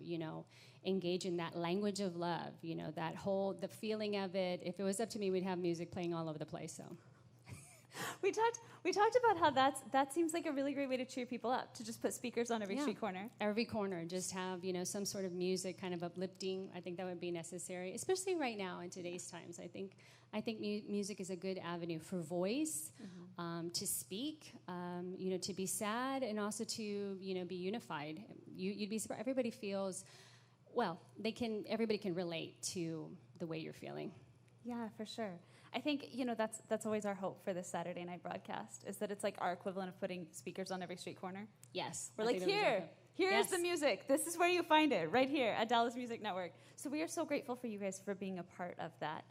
engage in that language of love. The feeling of it. If it was up to me, we'd have music playing all over the place. So. We talked about how that seems like a really great way to cheer people up, to just put speakers on every street corner. Every corner, just have some sort of music, kind of uplifting. I think that would be necessary, especially right now in today's times. I think music is a good avenue for voice, to speak, to be sad, and also to be unified. You'd be surprised. Everybody feels, everybody can relate to the way you're feeling. Yeah, for sure. I think, that's always our hope for this Saturday night broadcast, is that it's like our equivalent of putting speakers on every street corner. Yes. We're like, here's the music. This is where you find it, right here at Dallas Music Network. So we are so grateful for you guys for being a part of that.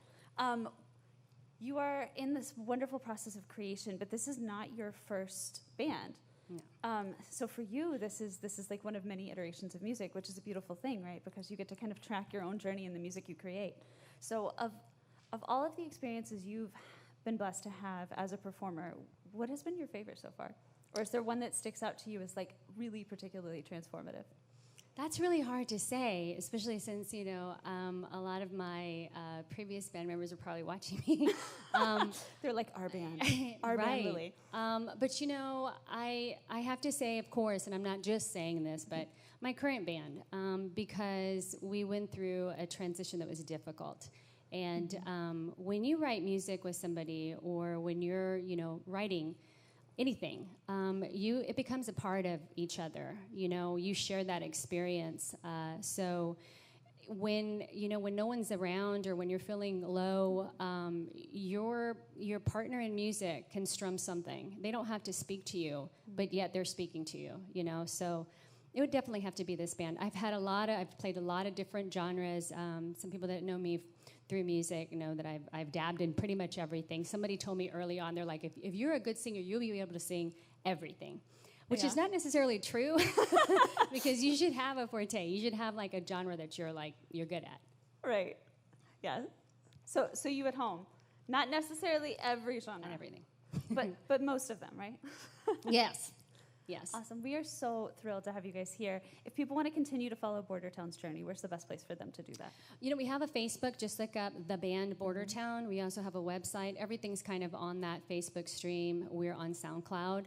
You are in this wonderful process of creation, but this is not your first band. No. So for you, this is like one of many iterations of music, which is a beautiful thing, right? Because you get to kind of track your own journey in the music you create. So of all of the experiences you've been blessed to have as a performer, what has been your favorite so far? Or is there one that sticks out to you as like really particularly transformative? That's really hard to say, especially since, a lot of my previous band members are probably watching me. They're like, our band. Our band, Lily. But, I have to say, of course, and I'm not just saying this, but my current band, because we went through a transition that was difficult. And when you write music with somebody, or when you're, writing anything, it becomes a part of each other. You share that experience. So when no one's around, or when you're feeling low, your partner in music can strum something. They don't have to speak to you, but yet they're speaking to you. So. It would definitely have to be this band. I've played a lot of different genres. Some people that know me through music know that I've dabbed in pretty much everything. Somebody told me early on, they're like, if you're a good singer, you'll be able to sing everything, which is not necessarily true, because you should have a forte. You should have like a genre that you're good at. Right. Yeah. So you at home, not necessarily every genre. Not everything. but most of them, right? Yes. Yes. Awesome. We are so thrilled to have you guys here. If people want to continue to follow Bordertown's journey, where's the best place for them to do that? We have a Facebook. Just look up the band Bordertown. We also have a website. Everything's kind of on that Facebook stream. We're on SoundCloud.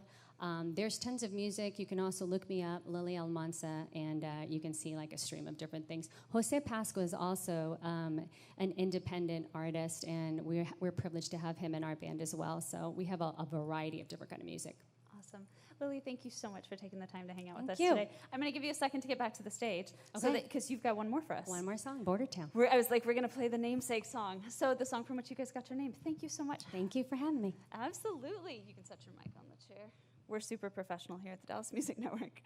There's tons of music. You can also look me up, Lily Almanza, and you can see like a stream of different things. Jose Pasco is also an independent artist, and we're privileged to have him in our band as well. So we have a variety of different kind of music. Awesome. Lily, thank you so much for taking the time to hang out with us Thank you. today. I'm going to give you a second to get back to the stage, Okay. because you've got one more for us. One more song, Bordertown. I was like, we're going to play the namesake song. So the song from which you guys got your name. Thank you so much. Thank you for having me. Absolutely. You can set your mic on the chair. We're super professional here at the Dallas Music Network.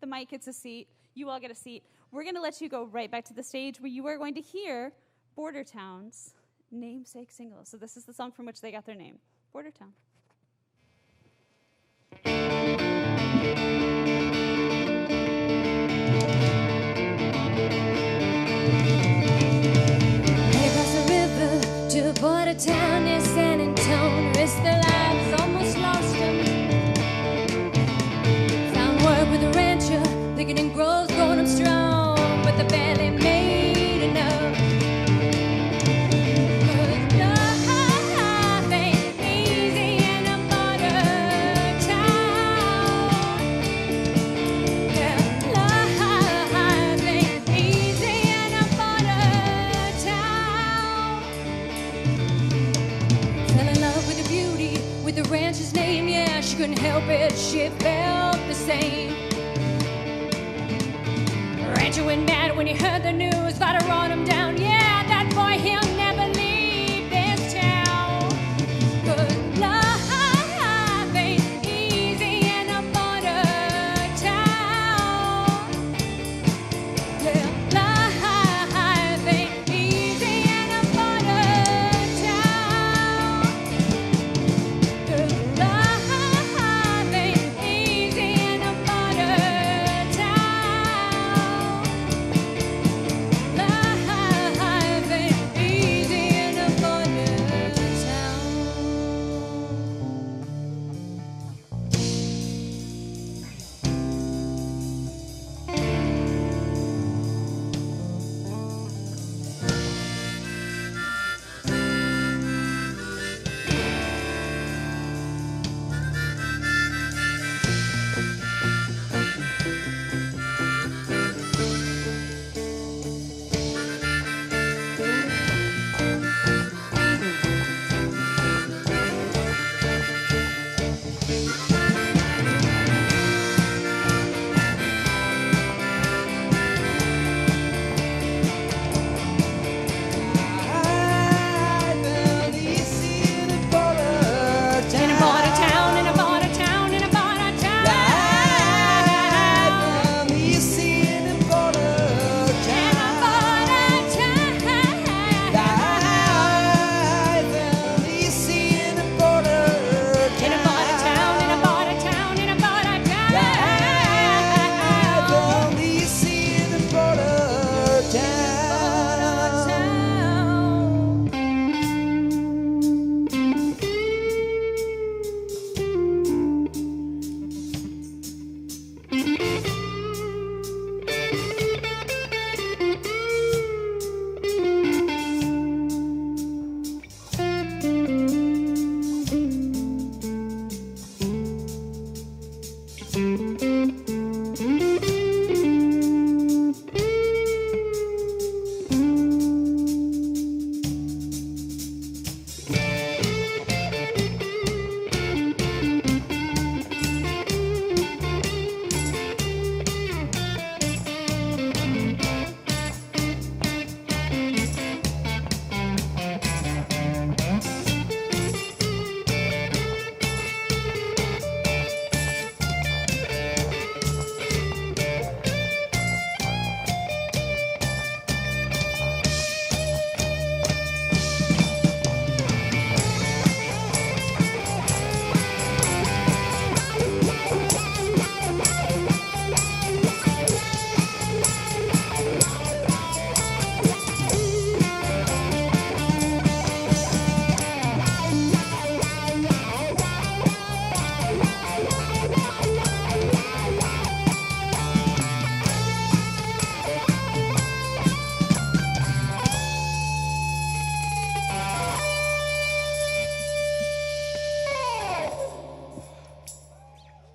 The mic gets a seat. You all get a seat. We're going to let you go right back to the stage where you are going to hear Bordertown's namesake single. So this is the song from which they got their name, Bordertown. Across the river to Bordertown near San Antonio, risked their lives, almost lost them. Found work with a rancher, picking and grows, growing up strong, but they barely made enough. 'Cause life ain't easy in a border town. Yeah, life ain't easy in a border town. Fell in love with the beauty, with the rancher's name. Yeah, she couldn't help it, she felt the same. Rancher went mad when he heard the news, thought to run him down. Yeah, that boy, he'll never leave this town. 'Cause life ain't easy in a border town. Yeah, life ain't easy in a border town. 'Cause life ain't easy in a border town. Life ain't easy in a border in a border town, in a border town, in a border town. In a border town. In a border town, in a border town, in a border town.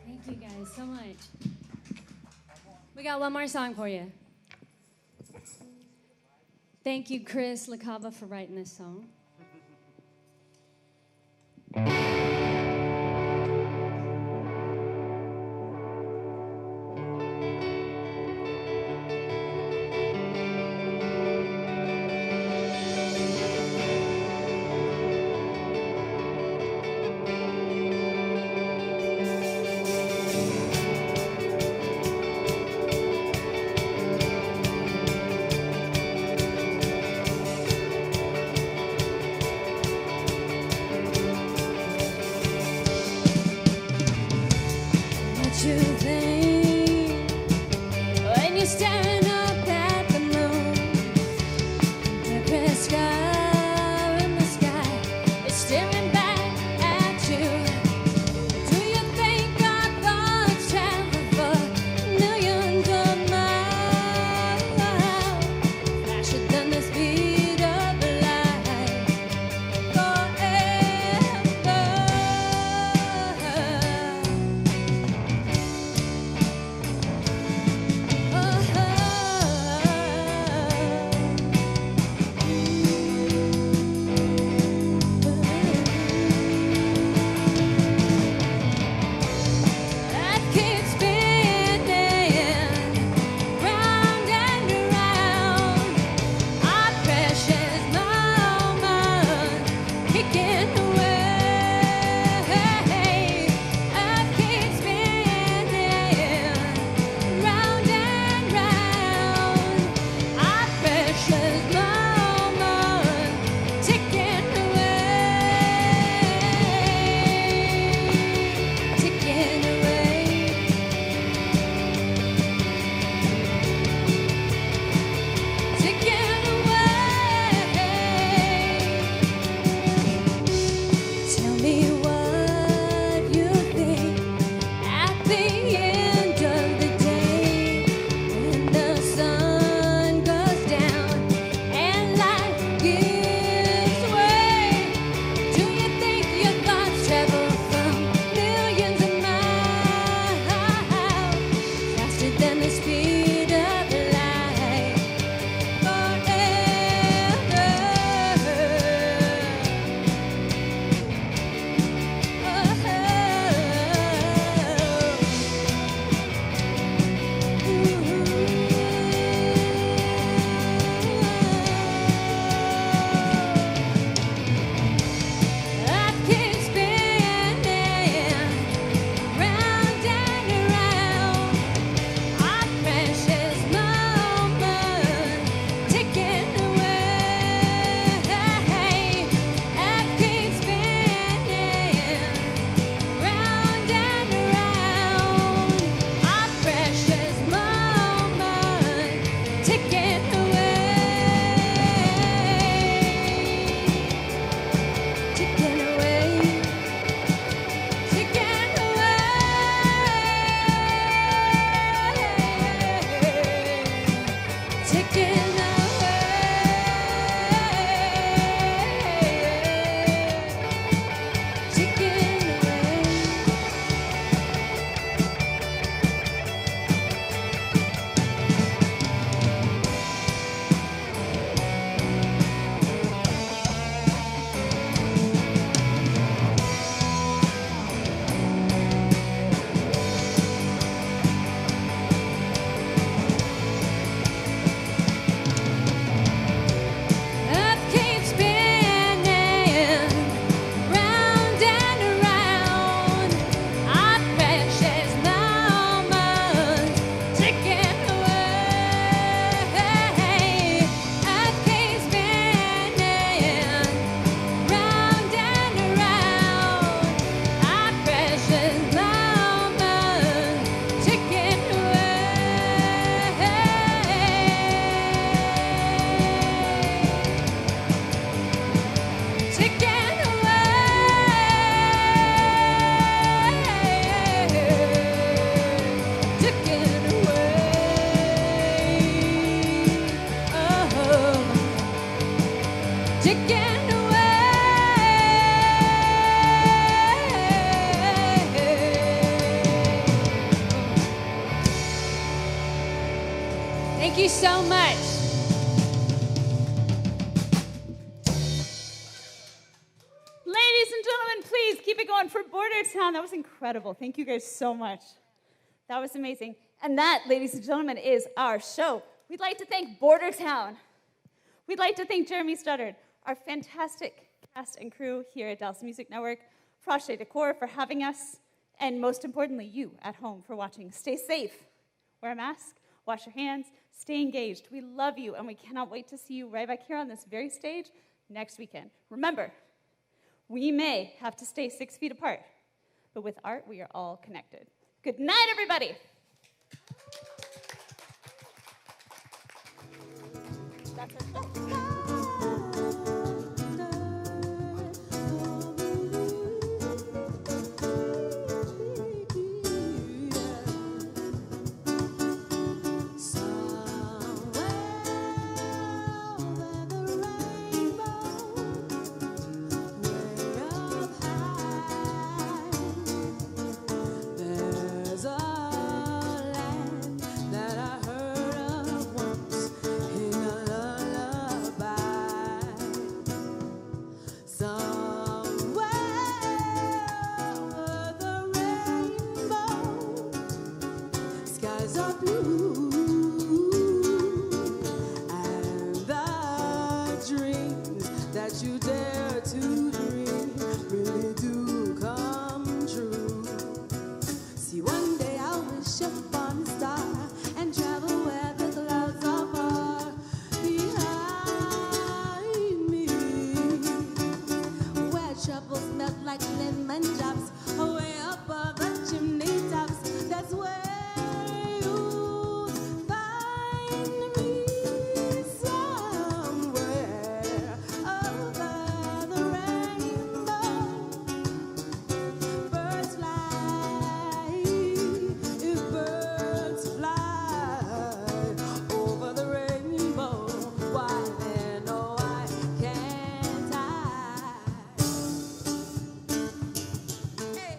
Thank you guys so much. We got one more song for you. Thank you, Chris LaCava, for writing this song. ticking away. Thank you so much. Ladies and gentlemen, please keep it going for Bordertown. That was incredible. Thank you guys so much. That was amazing. And that, ladies and gentlemen, is our show. We'd like to thank Bordertown. We'd like to thank Jeremy Studdard, our fantastic cast and crew here at Dallas Music Network, Proche Decor for having us, and most importantly, you at home for watching. Stay safe, wear a mask, wash your hands, stay engaged. We love you, and we cannot wait to see you right back here on this very stage next weekend. Remember, we may have to stay 6 feet apart, but with art, we are all connected. Good night, everybody. That's our show. There's a land that I heard of once in a lullaby. Somewhere over the rainbow, skies are blue, and the dreams that you dare to dream really do come true. See, one day I'll wish upon a star and travel where the clouds are far behind me, where troubles melt like lemon drops away above the chimney tops. That's where you'll find me, somewhere over the rainbow. Birds fly, if birds fly over the rainbow, why then, oh, why can't I? Hey.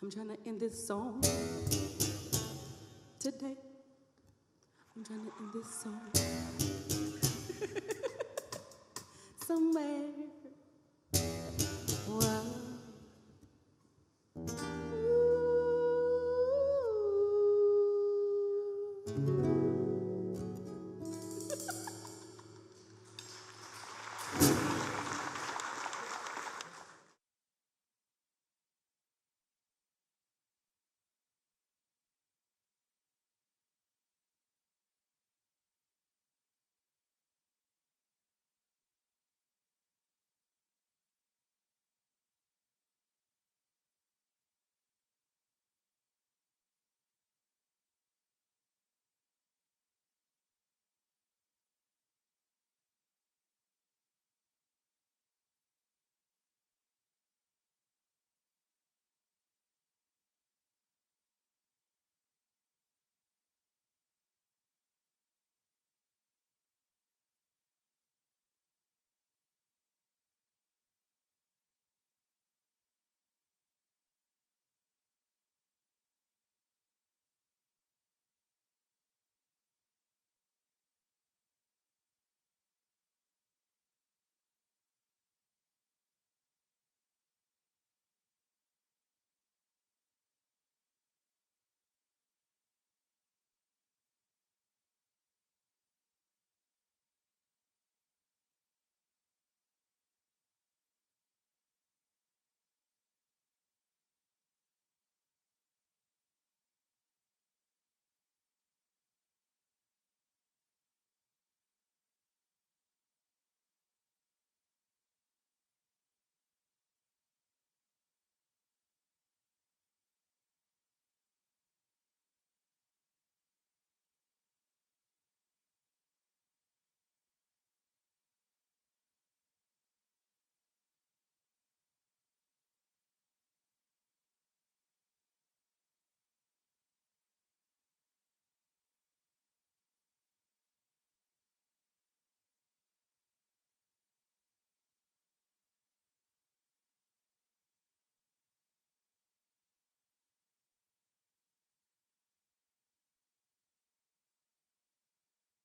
I'm trying to end this song today. I'm trying to end this song